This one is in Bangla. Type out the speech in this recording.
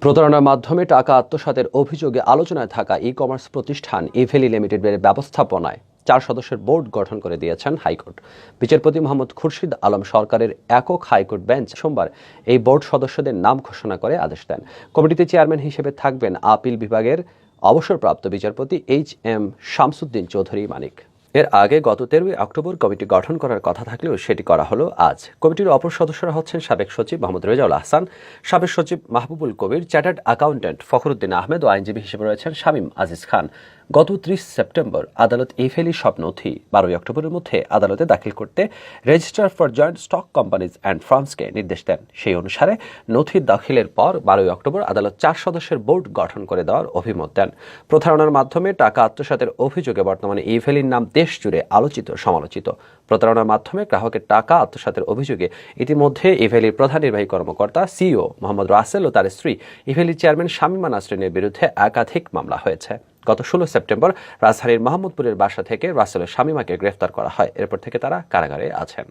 প্রতারণার মাধ্যমে টাকা আত্মসাতের অভিযোগে আলোচনায় থাকা ই-কমার্স প্রতিষ্ঠান ইভেলি লিমিটেডের ব্যবস্থাপনায় 4 সদস্যের বোর্ড গঠন করে দিয়েছেন হাইকোর্ট। বিচারপতি মোহাম্মদ খুরশিদ আলম সরকারের একক হাইকোর্ট বেঞ্চ সোমবার এই বোর্ড সদস্যদের নাম ঘোষণা করে আদেশ দেন। কমিটিতে চেয়ারম্যান হিসেবে থাকবেন আপিল বিভাগের অবসরপ্রাপ্ত বিচারপতি এইচ.এম. শামসুদ্দিন চৌধুরী মানিক। এর আগে গত 13 অক্টোবর কমিটি গঠন করার কথা থাকলেও সেটি করা হলো আজ। কমিটির অপর সদস্যরা হচ্ছেন সাবেক সচিব মোহাম্মদ রেজাউল আহসান, সাবেক সচিব মাহবুবুল কবির, চার্টার্ড অ্যাকাউন্ট্যান্ট ফখরুদ্দিন আহমেদ ও আইনজীবী হিসেবে রয়েছেন শামীম আজিজ খান। গত 30 সেপ্টেম্বর আদালত ইভেলি সব নথি 12 অক্টোবরের মধ্যে আদালতে দাখিল করতে registrar for joint stock companies and ফার্মসকে নির্দেশ দেন। সেই অনুসারে নথি দাখিলের পর 12 অক্টোবর আদালত 4 সদস্যের বোর্ড গঠন করে দেওয়ার অভিমত দেন। প্রতারণার মাধ্যমে টাকা আত্মসাতের অভিযোগে বর্তমানে ইভেলির নাম দেশ জুড়ে আলোচিত সমালোচিত। প্রতারণার মাধ্যমে গ্রাহকের টাকা আত্মসাতের অভিযোগে ইতিমধ্যে ইভেলির প্রধান নির্বাহী কর্মকর্তা সিইও মোহাম্মদ রাসেল ও তার স্ত্রী ইভেলির চেয়ারম্যান শামীমা নাসরিনের বিরুদ্ধে একাধিক মামলা হয়েছে। গত 16 সেপ্টেম্বর রাজধানীর মোহাম্মদপুরের বাসা থেকে রাসেল ও শামীমাকে গ্রেফতার করা হয়। এরপর থেকে তারা কারাগারে আছেন।